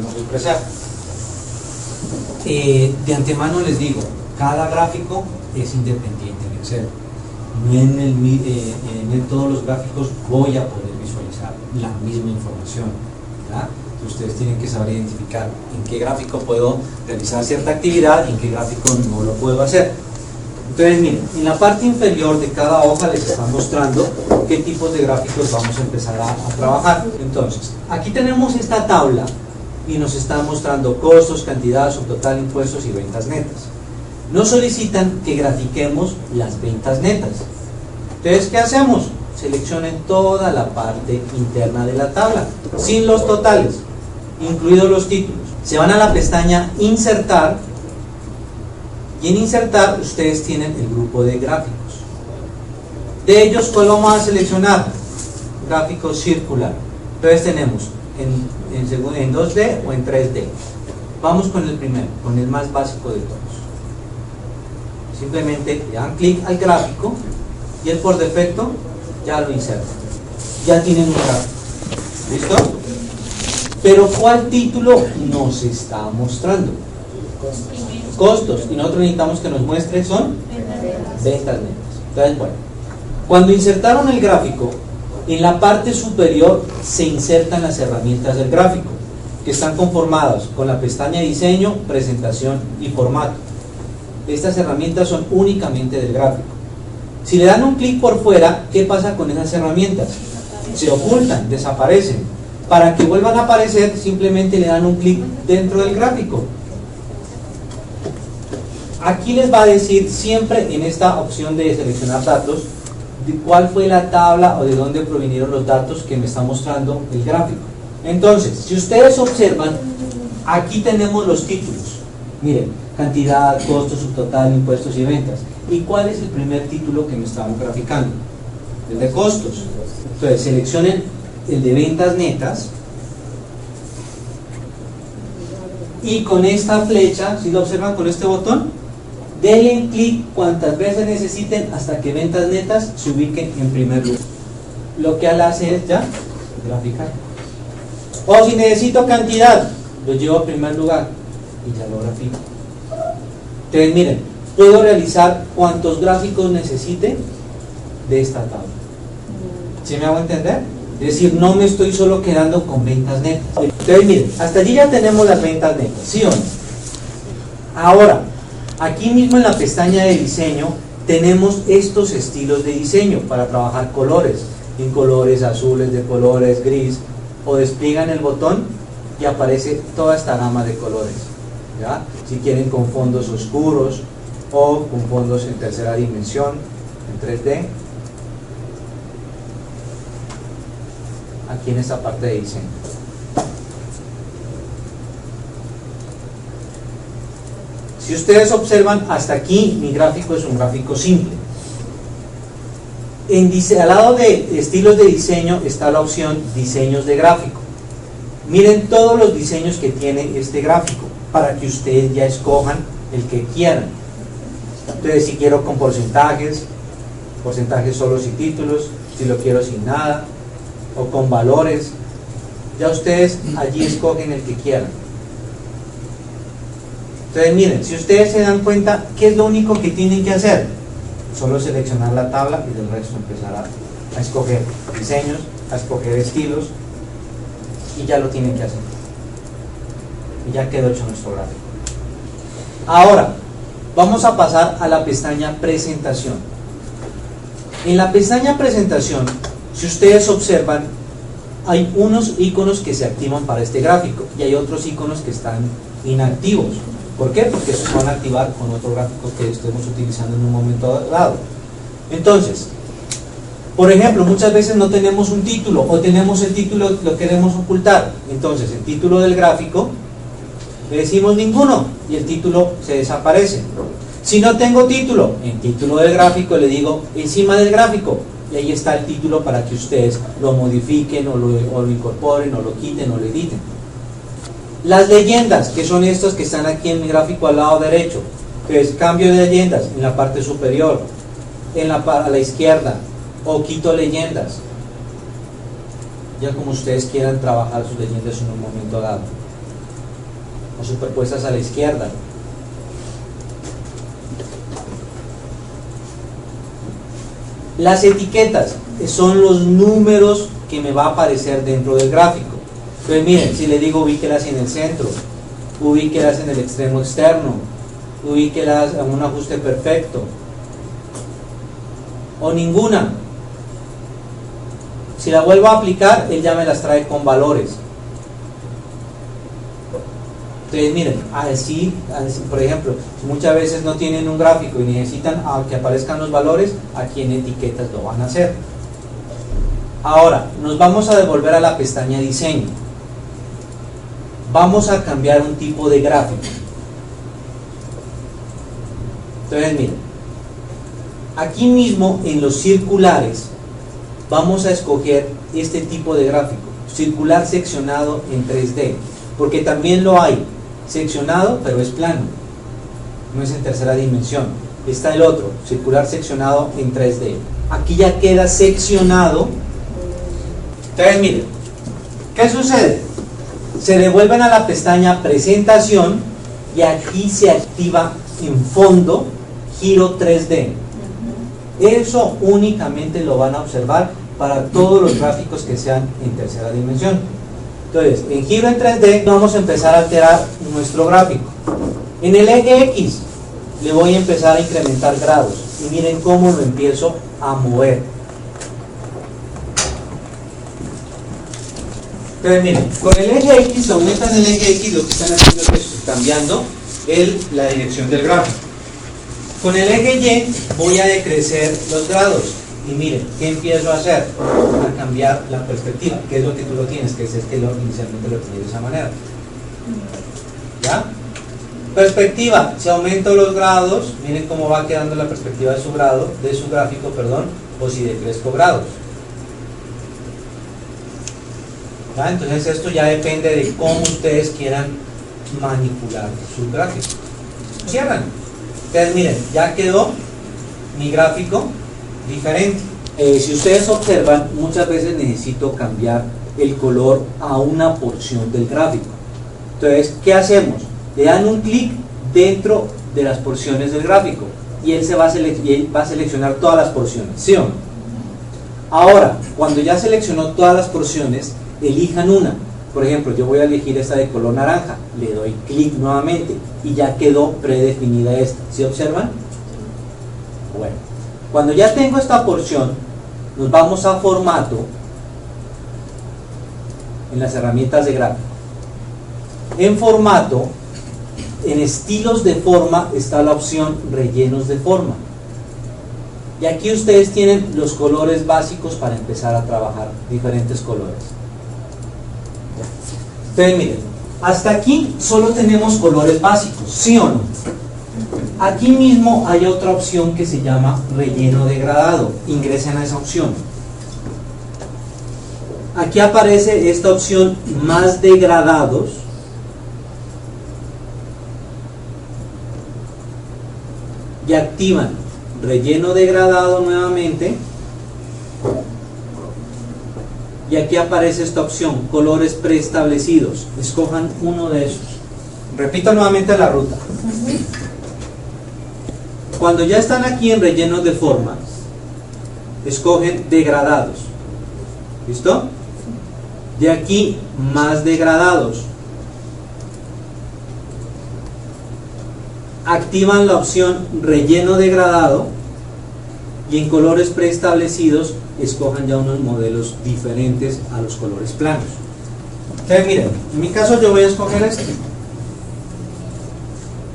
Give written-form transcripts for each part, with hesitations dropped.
podemos expresar. De antemano les digo, cada gráfico es independiente en Excel. No en todos los gráficos voy a poder visualizar la misma información, ¿verdad? Ustedes tienen que saber identificar en qué gráfico puedo realizar cierta actividad y en qué gráfico no lo puedo hacer. Entonces miren, en la parte inferior de cada hoja les están mostrando qué tipos de gráficos vamos a empezar a trabajar. Entonces, aquí tenemos esta tabla y nos están mostrando costos, cantidad, subtotal, impuestos y ventas netas. Nos solicitan que grafiquemos las ventas netas. Entonces, ¿qué hacemos? Seleccionen toda la parte interna de la tabla, sin los totales, incluidos los títulos. Se van a la pestaña Insertar y en Insertar ustedes tienen el grupo de gráficos. De ellos, ¿cuál vamos a seleccionar? Gráfico circular. Entonces tenemos en 2D o en 3D. Vamos con el primero, con el más básico de todos. Simplemente le dan clic al gráfico y él por defecto ya lo inserta. Ya tienen un gráfico. ¿Listo? Pero ¿cuál título nos está mostrando? Costos. Y nosotros necesitamos que nos muestre son ventas netas. Entonces, bueno, cuando insertaron el gráfico, en la parte superior se insertan las herramientas del gráfico, que están conformadas con la pestaña Diseño, Presentación y Formato. Estas herramientas son únicamente del gráfico. Si le dan un clic por fuera, ¿qué pasa con esas herramientas? Se ocultan, desaparecen. Para que vuelvan a aparecer, simplemente le dan un clic dentro del gráfico. Aquí les va a decir siempre en esta opción de seleccionar datos, de cuál fue la tabla o de dónde provinieron los datos que me está mostrando el gráfico. Entonces, si ustedes observan, aquí tenemos los títulos. Miren, cantidad, costo, subtotal, impuestos y ventas. ¿Y cuál es el primer título que me estamos graficando? El de costos. Entonces, seleccionen el de ventas netas y con esta flecha, si lo observan con este botón, denle clic cuantas veces necesiten hasta que ventas netas se ubiquen en primer lugar. Lo que él hace es ya graficar. O si necesito cantidad, lo llevo a primer lugar y ya lo grafico. Entonces miren, puedo realizar cuantos gráficos necesite de esta tabla. ¿Sí me hago entender? Es decir, no me estoy solo quedando con ventas netas. Entonces miren, hasta allí ya tenemos las ventas netas, ¿sí o no? Ahora, aquí mismo en la pestaña de diseño tenemos estos estilos de diseño para trabajar colores, en colores azules, de colores gris, o despliegan el botón y aparece toda esta gama de colores, ¿ya? Si quieren con fondos oscuros o con fondos en tercera dimensión, en 3D, aquí en esta parte de diseño. Si ustedes observan, hasta aquí mi gráfico es un gráfico simple. Al lado de estilos de diseño está la opción diseños de gráfico. Miren todos los diseños que tiene este gráfico para que ustedes ya escojan el que quieran. Entonces, si quiero con porcentajes solos y títulos, si lo quiero sin nada, o con valores, ya ustedes allí escogen el que quieran. Entonces miren, si ustedes se dan cuenta, ¿qué es lo único que tienen que hacer? Solo seleccionar la tabla y del resto empezar a escoger diseños, a escoger estilos y ya lo tienen que hacer. Y ya quedó hecho nuestro gráfico. Ahora, vamos a pasar a la pestaña Presentación. En la pestaña Presentación, si ustedes observan, hay unos iconos que se activan para este gráfico y hay otros iconos que están inactivos. ¿Por qué? Porque se van a activar con otro gráfico que estemos utilizando en un momento dado. Entonces, por ejemplo, muchas veces no tenemos un título o tenemos el título, lo queremos ocultar. Entonces, el título del gráfico, le decimos ninguno y el título se desaparece. Si no tengo título, en título del gráfico le digo encima del gráfico y ahí está el título para que ustedes lo modifiquen o lo incorporen o lo quiten o lo editen. Las leyendas, que son estas que están aquí en mi gráfico al lado derecho, que es cambio de leyendas en la parte superior, a la izquierda, o quito leyendas, ya como ustedes quieran trabajar sus leyendas en un momento dado. o superpuestas a la izquierda. Las etiquetas son los números que me va a aparecer dentro del gráfico. Entonces miren, si le digo ubíquelas en el centro, ubíquelas en el extremo externo, ubíquelas en un ajuste perfecto, o ninguna. Si la vuelvo a aplicar, él ya me las trae con valores. Entonces miren, así, por ejemplo, muchas veces no tienen un gráfico y necesitan que aparezcan los valores, aquí en etiquetas lo van a hacer. Ahora, nos vamos a devolver a la pestaña diseño. Vamos a cambiar un tipo de gráfico. Entonces miren, aquí mismo en los circulares vamos a escoger este tipo de gráfico, circular seccionado en 3D, porque también lo hay seccionado pero es plano, no es en tercera dimensión. Está el otro, circular seccionado en 3D. Aquí ya queda seccionado. Entonces miren, ¿qué sucede? Se devuelven a la pestaña presentación y aquí se activa en fondo giro 3D. Eso únicamente lo van a observar para todos los gráficos que sean en tercera dimensión. Entonces, en giro en 3D vamos a empezar a alterar nuestro gráfico. En el eje X le voy a empezar a incrementar grados y miren cómo lo empiezo a mover. Entonces miren, con el eje X, aumentan el eje X, lo que están haciendo es que están cambiando la dirección del gráfico. Con el eje Y voy a decrecer los grados y miren, ¿qué empiezo a hacer? A cambiar la perspectiva, que es lo que tú lo tienes, que es que inicialmente lo tenía de esa manera. ¿Ya? Perspectiva, si aumento los grados, miren cómo va quedando la perspectiva de su gráfico, o si decrezco grados. ¿Ya? Entonces esto ya depende de cómo ustedes quieran manipular su gráfico. Cierran. Entonces miren, ya quedó mi gráfico diferente. Si ustedes observan, muchas veces necesito cambiar el color a una porción del gráfico. Entonces, ¿qué hacemos? Le dan un clic dentro de las porciones del gráfico y él va a seleccionar todas las porciones, ¿sí o no? Ahora, cuando ya seleccionó todas las porciones, elijan una. Por ejemplo, yo voy a elegir esta de color naranja, le doy clic nuevamente y ya quedó predefinida esta. ¿Sí observan? Bueno, cuando ya tengo esta porción, nos vamos a formato en las herramientas de gráfico. En formato, en estilos de forma está la opción rellenos de forma. Y aquí ustedes tienen los colores básicos para empezar a trabajar diferentes colores. Entonces miren, hasta aquí solo tenemos colores básicos, ¿sí o no? Aquí mismo hay otra opción que se llama relleno degradado. Ingresen a esa opción. Aquí aparece esta opción más degradados. Y activan relleno degradado nuevamente. Y aquí aparece esta opción, colores preestablecidos. Escojan uno de esos. Repito nuevamente la ruta. Cuando ya están aquí en rellenos de forma, escogen degradados. ¿Listo? De aquí, más degradados. Activan la opción relleno degradado y en colores preestablecidos escojan ya unos modelos diferentes a los colores planos. Entonces miren, en mi caso yo voy a escoger este.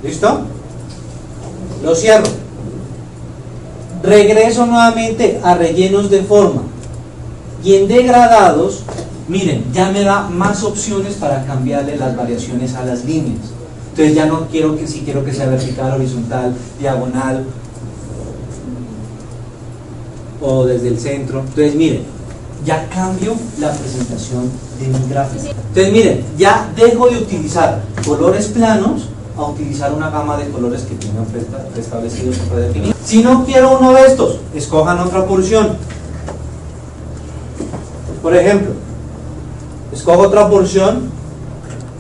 ¿Listo? Lo cierro. Regreso nuevamente a rellenos de forma y en degradados, miren, ya me da más opciones para cambiarle las variaciones a las líneas. Entonces ya no quiero si quiero que sea vertical, horizontal, diagonal o desde el centro. Entonces miren, ya cambio la presentación de mi gráfico. Entonces miren, ya dejo de utilizar colores planos a utilizar una gama de colores que tengan preestablecidos o predefinidos. Si no quiero uno de estos, escojan otra porción. Por ejemplo, escojo otra porción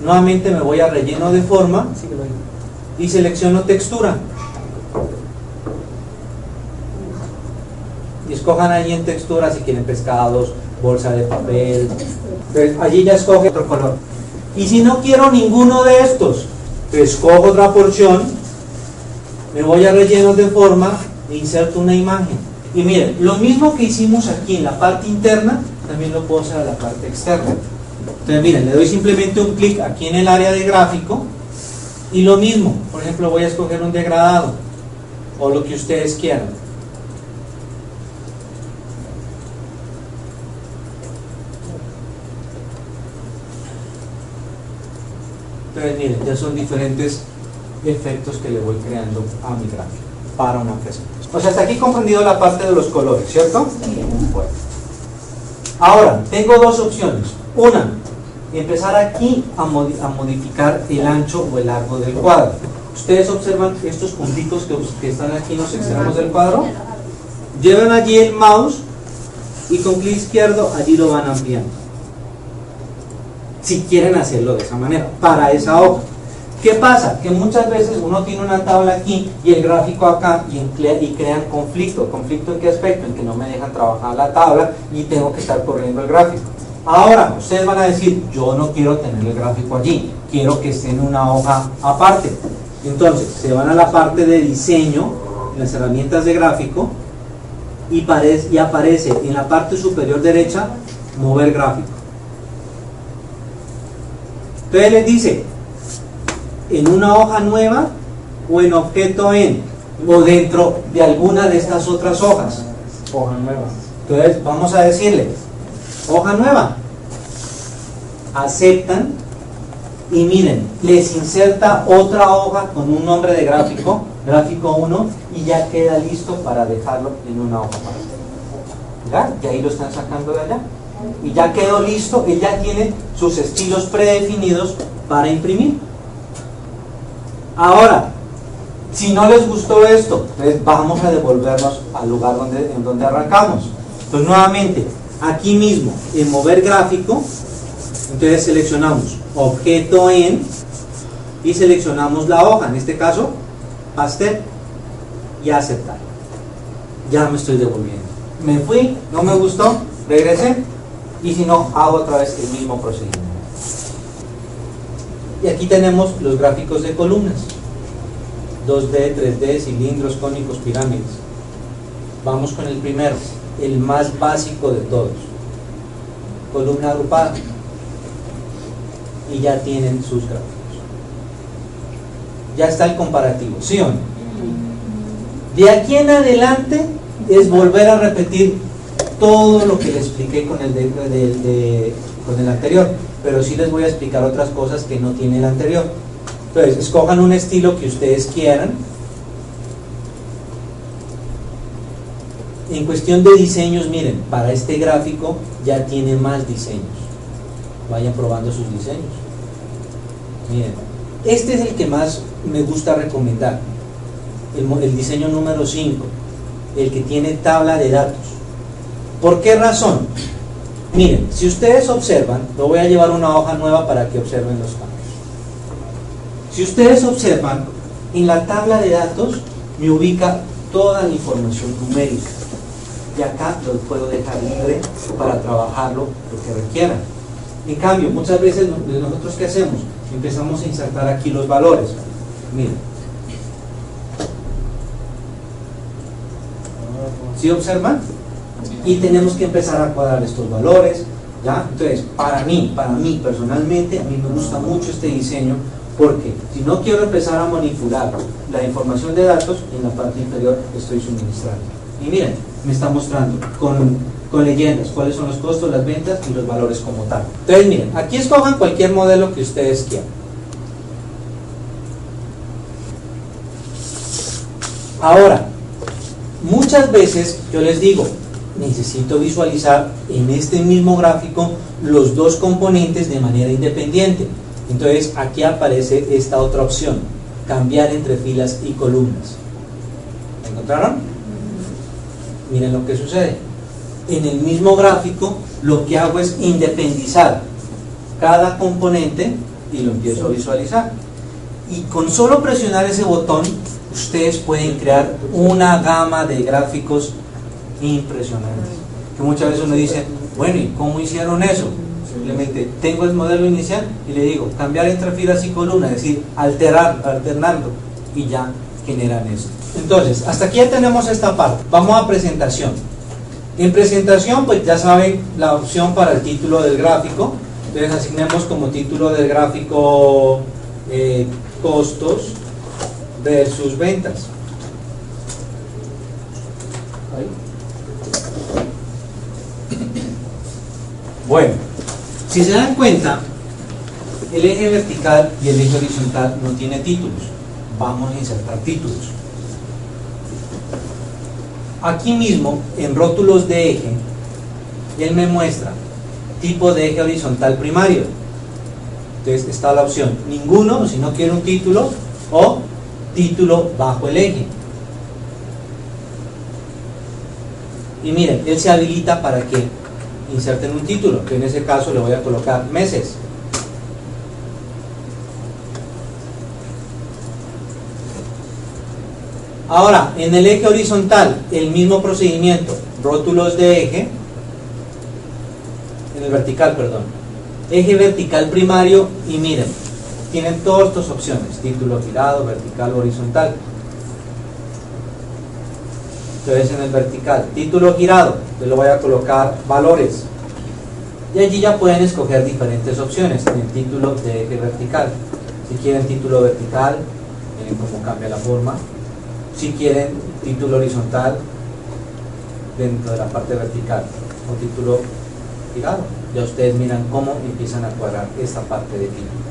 Nuevamente me voy a relleno de forma y selecciono textura. Y escojan allí en textura si quieren pescados, bolsa de papel. Entonces, allí ya escoge otro color. Y si no quiero ninguno de estos, escojo otra porción, me voy a rellenos de forma e inserto una imagen. Y miren, lo mismo que hicimos aquí en la parte interna, también lo puedo hacer a la parte externa. Entonces miren, le doy simplemente un clic aquí en el área de gráfico y lo mismo, por ejemplo voy a escoger un degradado o lo que ustedes quieran. Entonces miren, ya son diferentes efectos que le voy creando a mi gráfico para una presentación. O sea, hasta aquí comprendido la parte de los colores, ¿cierto? Bueno. Ahora, tengo dos opciones. Una, empezar aquí a modificar el ancho o el largo del cuadro. Ustedes observan estos puntitos que están aquí en los extremos del cuadro. Llevan allí el mouse y con clic izquierdo allí lo van ampliando. Si quieren hacerlo de esa manera, para esa hoja. ¿Qué pasa? Que muchas veces uno tiene una tabla aquí y el gráfico acá y crean conflicto. ¿Conflicto en qué aspecto? En que no me dejan trabajar la tabla y tengo que estar corriendo el gráfico. Ahora, ustedes van a decir, yo no quiero tener el gráfico allí, quiero que esté en una hoja aparte. Entonces, se van a la parte de diseño, en las herramientas de gráfico, y aparece en la parte superior derecha, mover gráfico. Entonces les dice, en una hoja nueva o en objeto en o dentro de alguna de estas otras hojas. Hoja nueva. Entonces vamos a decirle hoja nueva, aceptan y miren, les inserta otra hoja con un nombre de gráfico, gráfico 1, y ya queda listo para dejarlo en una hoja más. ¿Ya? Y ahí lo están sacando de allá y ya quedó listo, él ya tiene sus estilos predefinidos para imprimir. Ahora, si no les gustó esto, entonces vamos a devolvernos al lugar en donde arrancamos. Entonces nuevamente, aquí mismo, en mover gráfico, entonces seleccionamos objeto en y seleccionamos la hoja, en este caso pastel, y aceptar. Ya me estoy devolviendo. Me fui, no me gustó, regresé, y si no, hago otra vez el mismo procedimiento. Y aquí tenemos los gráficos de columnas. 2D, 3D, cilindros, cónicos, pirámides. Vamos con el primero, el más básico de todos. Columna agrupada. Y ya tienen sus gráficos. Ya está el comparativo, ¿sí o no? De aquí en adelante es volver a repetir todo lo que les expliqué con el anterior, pero sí les voy a explicar otras cosas que no tiene el anterior. Entonces, escojan un estilo que ustedes quieran. En cuestión de diseños, miren, para este gráfico ya tiene más diseños. Vayan probando sus diseños. Miren, este es el que más me gusta recomendar. El diseño número 5, el que tiene tabla de datos. ¿Por qué razón? Miren, si ustedes observan, lo voy a llevar una hoja nueva para que observen los cambios. Si ustedes observan, en la tabla de datos me ubica toda la información numérica. Y acá lo puedo dejar libre para trabajarlo lo que requieran. En cambio, muchas veces nosotros ¿qué hacemos? Empezamos a insertar aquí los valores. Miren. ¿Sí observan? Y tenemos que empezar a cuadrar estos valores, ¿ya? Entonces, para mí personalmente, a mí me gusta mucho este diseño, porque si no quiero empezar a manipular la información de datos, en la parte inferior estoy suministrando. Y miren, me está mostrando con leyendas cuáles son los costos, las ventas y los valores como tal. Entonces, miren, aquí escojan cualquier modelo que ustedes quieran. Ahora, muchas veces yo les digo, necesito visualizar en este mismo gráfico los dos componentes de manera independiente. Entonces aquí aparece esta otra opción, cambiar entre filas y columnas. ¿La encontraron? Miren lo que sucede. En el mismo gráfico lo que hago es independizar cada componente y lo empiezo a visualizar. Y con solo presionar ese botón, ustedes pueden crear una gama de gráficos impresionantes. Que muchas veces uno dice, bueno, ¿y cómo hicieron eso? Simplemente tengo el modelo inicial y le digo, cambiar entre filas y columnas, es decir, alternando, y ya generan eso. Entonces, hasta aquí ya tenemos esta parte. Vamos a presentación. En presentación, pues ya saben la opción para el título del gráfico. Entonces asignemos como título del gráfico costos versus ventas. Bueno, si se dan cuenta, el eje vertical y el eje horizontal no tiene títulos. Vamos a insertar títulos. Aquí mismo, en rótulos de eje, él me muestra tipo de eje horizontal primario. Entonces está la opción ninguno, si no quiero un título, o título bajo el eje. Y miren, él se habilita para que inserten un título, que en ese caso le voy a colocar meses. Ahora, en el eje horizontal, el mismo procedimiento, rótulos de eje, en el vertical, perdón, eje vertical primario, y miren, tienen todas estas opciones, título girado, vertical, horizontal. Entonces en el vertical, título girado, yo le voy a colocar valores, y allí ya pueden escoger diferentes opciones en el título de eje vertical. Si quieren título vertical, miren cómo cambia la forma. Si quieren título horizontal dentro de la parte vertical, o título girado, ya ustedes miran cómo empiezan a cuadrar esta parte de título.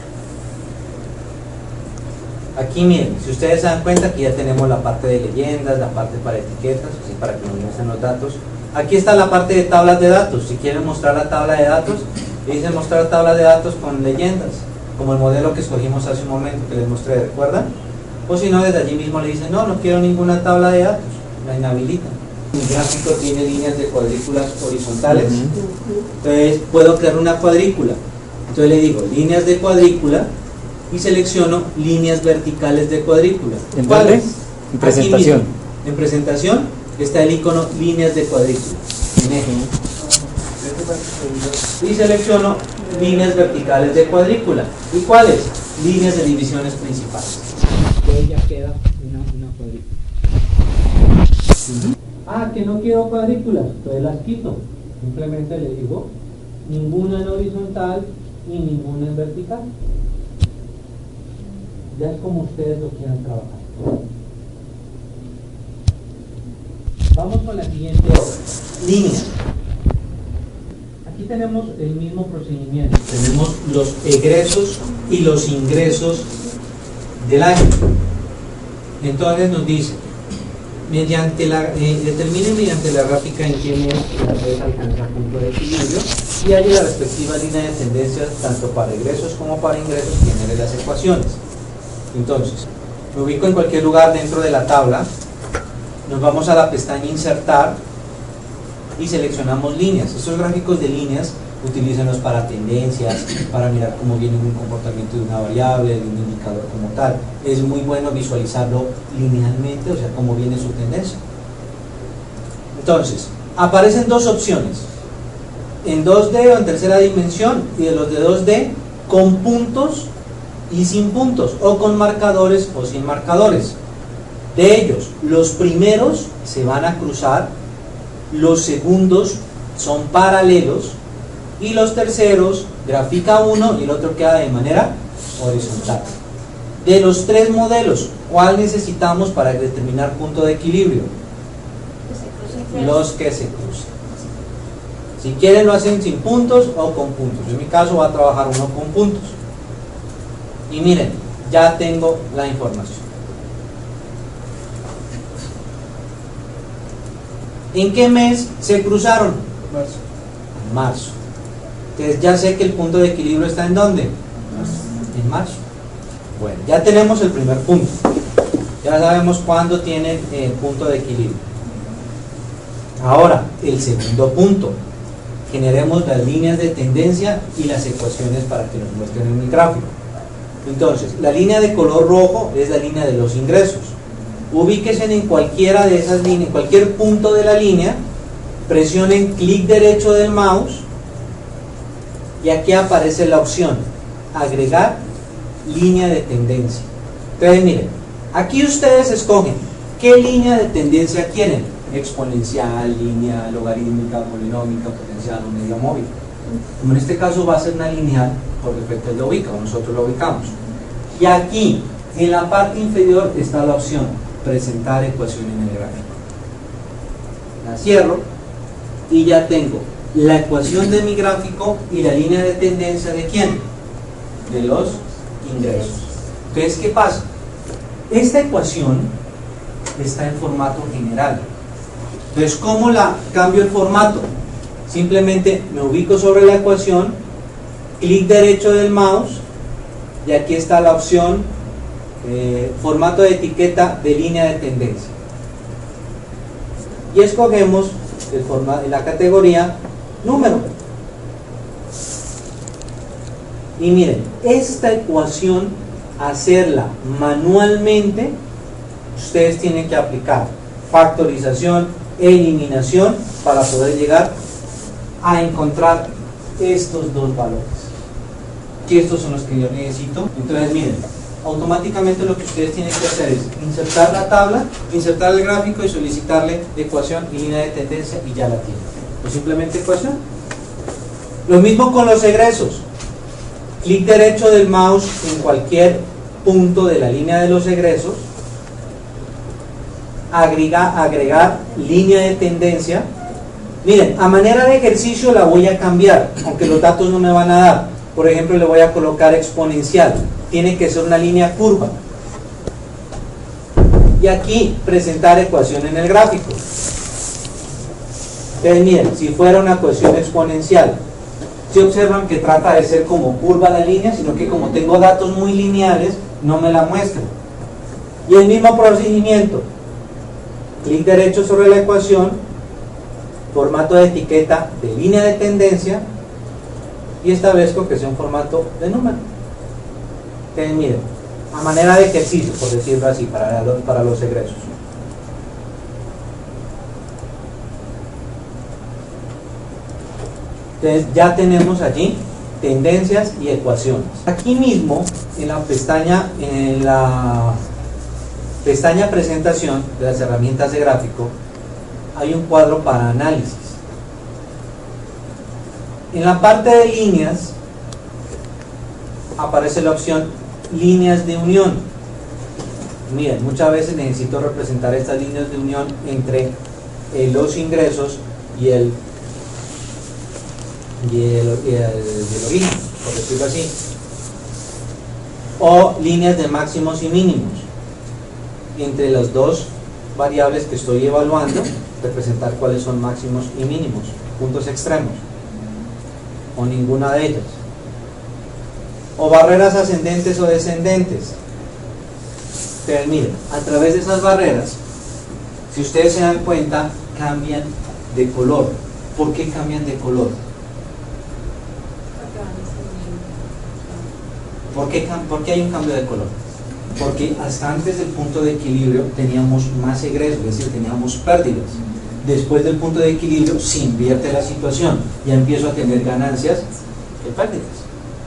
Aquí miren, si ustedes se dan cuenta que ya tenemos la parte de leyendas, la parte para etiquetas, así para que nos muestren los datos. Aquí está la parte de tablas de datos. Si quieren mostrar la tabla de datos, le dicen mostrar tabla de datos con leyendas, como el modelo que escogimos hace un momento que les mostré, ¿recuerdan? O si no, desde allí mismo le dicen, no quiero ninguna tabla de datos, la inhabilitan. Mi gráfico tiene líneas de cuadrículas horizontales, entonces puedo crear una cuadrícula. Entonces le digo, líneas de cuadrícula, y selecciono líneas verticales de cuadrícula. ¿En dónde? En presentación. En presentación está el icono líneas de cuadrícula, en eje. Y selecciono líneas verticales de cuadrícula. ¿Y cuáles? Líneas de divisiones principales. Entonces ya queda una cuadrícula. Que no quiero cuadrículas, entonces las quito. Simplemente le digo ninguna en horizontal y ninguna en vertical. Ya es como ustedes lo quieran trabajar. Vamos con la siguiente línea. Aquí tenemos el mismo procedimiento. Tenemos los egresos y los ingresos del año. Entonces nos dice, determine mediante la gráfica en qué mes la red alcanza punto de equilibrio y haya la respectiva línea de tendencias tanto para egresos como para ingresos que genere las ecuaciones. Entonces, me ubico en cualquier lugar dentro de la tabla, nos vamos a la pestaña insertar y seleccionamos líneas. Estos gráficos de líneas utilícenlos para tendencias, para mirar cómo viene un comportamiento de una variable, de un indicador como tal. Es muy bueno visualizarlo linealmente, o sea, cómo viene su tendencia. Entonces, aparecen dos opciones, en 2D o en tercera dimensión, y de los de 2D con puntos y sin puntos, o con marcadores o sin marcadores. De ellos, los primeros se van a cruzar, los segundos son paralelos y los terceros grafica uno y el otro queda de manera horizontal. De los tres modelos, ¿cuál necesitamos para determinar punto de equilibrio? Los que se cruzan. Si quieren lo hacen sin puntos o con puntos. Yo en mi caso voy a trabajar uno con puntos. Y miren, ya tengo la información. ¿En qué mes se cruzaron? Marzo. En marzo. Entonces ya sé que el punto de equilibrio está ¿en dónde? En marzo. Bueno, ya tenemos el primer punto. Ya sabemos cuándo tienen el punto de equilibrio. Ahora, el segundo punto. Generemos las líneas de tendencia y las ecuaciones para que nos muestren en el gráfico. Entonces, la línea de color rojo es la línea de los ingresos. Ubíquense en cualquiera de esas líneas, en cualquier punto de la línea, presionen clic derecho del mouse y aquí aparece la opción agregar línea de tendencia. Entonces miren, aquí ustedes escogen qué línea de tendencia quieren: exponencial, línea logarítmica, polinómica, potencial o media móvil. Como en este caso va a ser una lineal, por defecto lo ubica o nosotros lo ubicamos. Y aquí en la parte inferior está la opción presentar ecuación en el gráfico. La cierro y ya tengo la ecuación de mi gráfico y la línea de tendencia de quién, de los ingresos. Entonces, ¿qué pasa? Esta ecuación está en formato general. Entonces, ¿cómo la cambio el formato? Simplemente me ubico sobre la ecuación, clic derecho del mouse y aquí está la opción formato de etiqueta de línea de tendencia y escogemos la categoría número. Y miren, esta ecuación, hacerla manualmente, ustedes tienen que aplicar factorización, eliminación para poder llegar a encontrar estos dos valores, que estos son los que yo necesito. Entonces miren, automáticamente lo que ustedes tienen que hacer es insertar la tabla, insertar el gráfico y solicitarle ecuación y línea de tendencia y ya la tienen. O simplemente ecuación. Lo mismo con los egresos. Clic derecho del mouse en cualquier punto de la línea de los egresos, agregar línea de tendencia. Miren, a manera de ejercicio la voy a cambiar, aunque los datos no me van a dar. Por ejemplo, le voy a colocar exponencial. Tiene que ser una línea curva. Y aquí presentar ecuación en el gráfico. Entonces miren, si fuera una ecuación exponencial, si observan que trata de ser como curva la línea, sino que como tengo datos muy lineales, no me la muestra. Y el mismo procedimiento, clic derecho sobre la ecuación, formato de etiqueta de línea de tendencia, y establezco que sea un formato de número. Entonces miren, a manera de ejercicio, por decirlo así, para los egresos. Entonces ya tenemos allí tendencias y ecuaciones. Aquí mismo en la pestaña presentación de las herramientas de gráfico hay un cuadro para análisis. En la parte de líneas aparece la opción líneas de unión. Miren, muchas veces necesito representar estas líneas de unión entre los ingresos y el origen, por decirlo así, o líneas de máximos y mínimos entre las dos variables que estoy evaluando, representar cuáles son máximos y mínimos, puntos extremos, o ninguna de ellas, o barreras ascendentes o descendentes. Pero miren, a través de esas barreras, si ustedes se dan cuenta, cambian de color. ¿Por qué cambian de color? ¿Por qué hay un cambio de color? Porque hasta antes del punto de equilibrio teníamos más egresos, es decir, teníamos pérdidas. Después del punto de equilibrio se invierte la situación, ya empiezo a tener ganancias que pérdidas.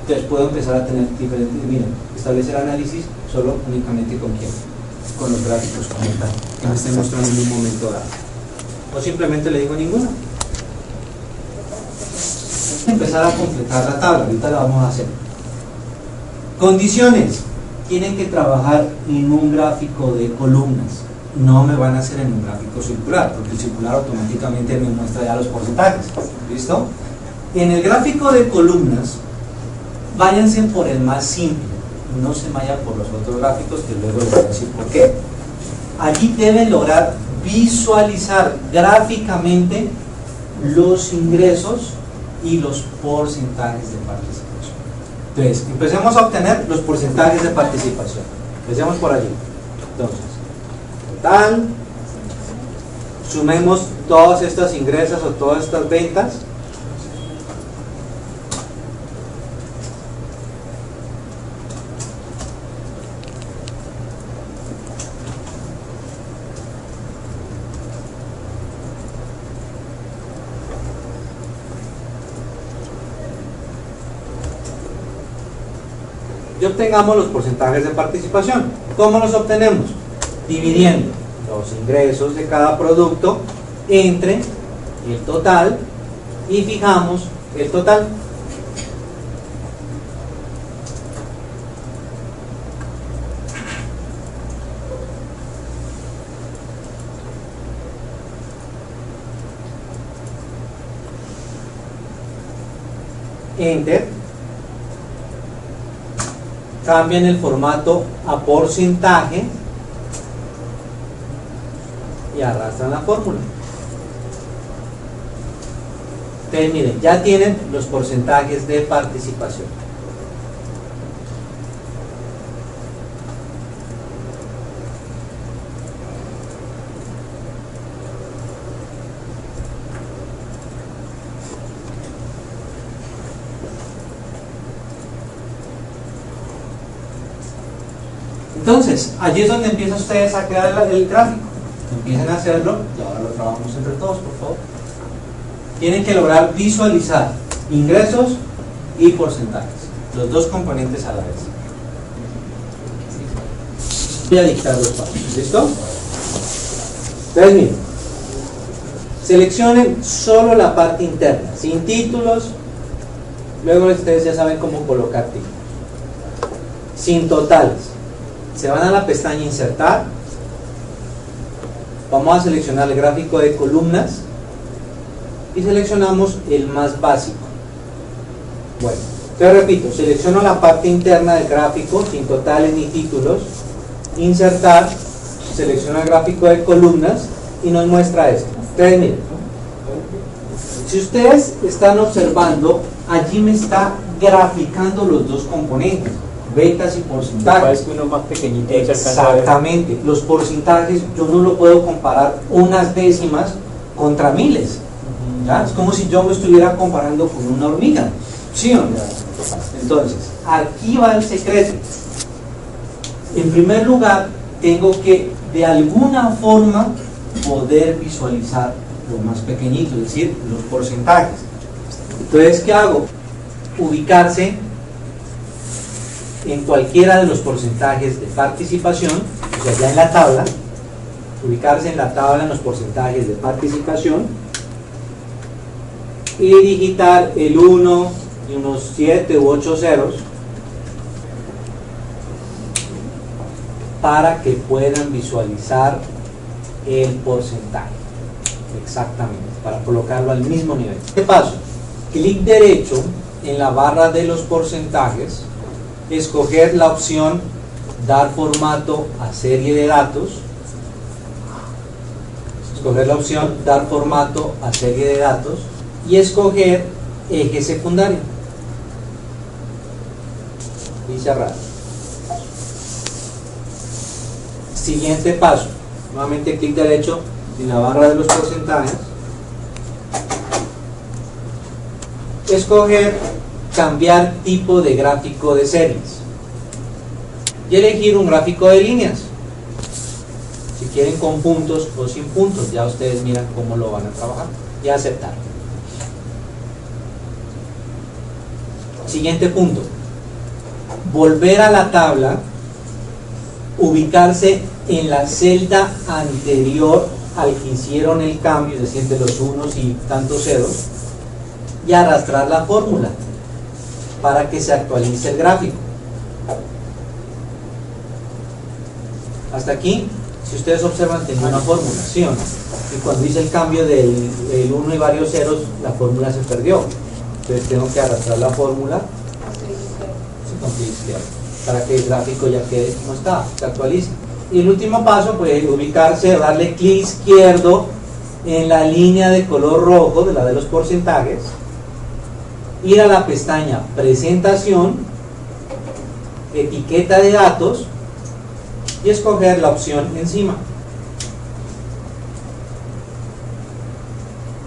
Entonces puedo empezar a tener diferentes, miren, establecer análisis solo únicamente con quién, con los gráficos como tal, que me estén mostrando en un momento dado. O simplemente le digo ninguna. Empezar a completar la tabla, ahorita la vamos a hacer. Condiciones. Tienen que trabajar en un gráfico de columnas. No me van a hacer en un gráfico circular, porque el circular automáticamente me muestra ya los porcentajes. ¿Listo? En el gráfico de columnas, váyanse por el más simple. No se vayan por los otros gráficos, que luego les voy a decir por qué. Allí deben lograr visualizar gráficamente los ingresos y los porcentajes de participación. Entonces, empecemos a obtener los porcentajes de participación. Empecemos por allí. Entonces, total, sumemos todas estas ingresos o todas estas ventas. y obtengamos los porcentajes de participación. ¿Cómo los obtenemos? Dividiendo los ingresos de cada producto entre el total y fijamos el total. Enter. Cambian el formato a porcentaje y arrastran la fórmula. Entonces miren, ya tienen los porcentajes de participación. Entonces, allí es donde empiezan ustedes a crear el gráfico. Empiecen a hacerlo y ahora lo trabajamos entre todos, por favor. Tienen que lograr visualizar ingresos y porcentajes, los dos componentes a la vez. Voy a dictar los pasos, ¿listo? Entonces, miren, seleccionen solo la parte interna, sin títulos. Luego ustedes ya saben cómo colocar títulos. Sin totales. Se van a la pestaña Insertar. Vamos a seleccionar el gráfico de columnas y seleccionamos el más básico. Bueno, te repito, selecciono la parte interna del gráfico sin totales ni títulos, Insertar, selecciono el gráfico de columnas y nos muestra esto. Ustedes miren, si ustedes están observando, allí me está graficando los dos componentes, ventas y porcentajes. Es que uno más pequeñito se alcanza a ver. Exactamente, los porcentajes yo no lo puedo comparar unas décimas contra miles. ¿Ya? Es como si yo me estuviera comparando con una hormiga, ¿sí o no? Entonces, aquí va el secreto. En primer lugar, tengo que de alguna forma poder visualizar lo más pequeñito, es decir, los porcentajes. Entonces, ¿qué hago? Ubicarse en cualquiera de los porcentajes de participación, o sea, ya en la tabla, ubicarse en la tabla en los porcentajes de participación y digitar el 1 y unos 7 u 8 ceros para que puedan visualizar el porcentaje exactamente, para colocarlo al mismo nivel. ¿Qué paso? Clic derecho en la barra de los porcentajes, escoger la opción dar formato a serie de datos, escoger la opción dar formato a serie de datos y escoger eje secundario y cerrar. Siguiente paso, nuevamente clic derecho en la barra de los porcentajes, escoger cambiar tipo de gráfico de series y elegir un gráfico de líneas, si quieren con puntos o sin puntos, ya ustedes miran cómo lo van a trabajar, y aceptar. Siguiente punto, volver a la tabla, ubicarse en la celda anterior al que hicieron el cambio, es decir, de los unos y tantos ceros, y arrastrar la fórmula para que se actualice el gráfico. Hasta aquí, si ustedes observan, tengo una fórmula, ¿sí o no? Y cuando hice el cambio del 1 y varios ceros, la fórmula se perdió. Entonces tengo que arrastrar la fórmula con clic izquierdo, para que el gráfico ya quede como está, se actualice. Y el último paso, pues ubicarse, darle clic izquierdo en la línea de color rojo, de la de los porcentajes, ir a la pestaña presentación, etiqueta de datos y escoger la opción encima.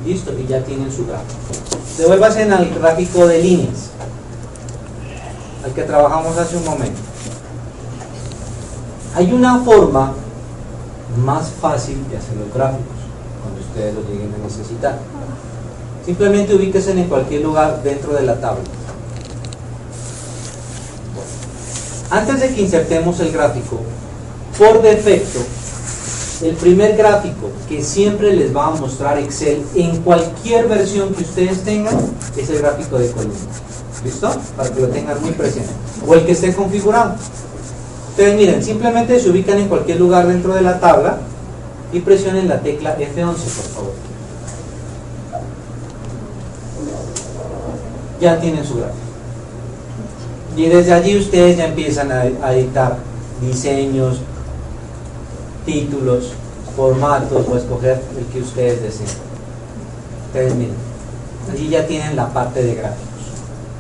Listo, y ya tienen su gráfico. Devuélvase al gráfico de líneas, al que trabajamos hace un momento. Hay una forma más fácil de hacer los gráficos cuando ustedes los lleguen a necesitar. Simplemente ubíquense en cualquier lugar dentro de la tabla. Antes de que insertemos el gráfico, por defecto, el primer gráfico que siempre les va a mostrar Excel en cualquier versión que ustedes tengan es el gráfico de columna. ¿Listo? Para que lo tengan muy presente. O el que esté configurado. Entonces miren, simplemente se ubican en cualquier lugar dentro de la tabla y presionen la tecla F11, por favor. Ya tienen su gráfico. Y desde allí ustedes ya empiezan a editar diseños, títulos, formatos o escoger el que ustedes deseen. Entonces miren, allí ya tienen la parte de gráfico.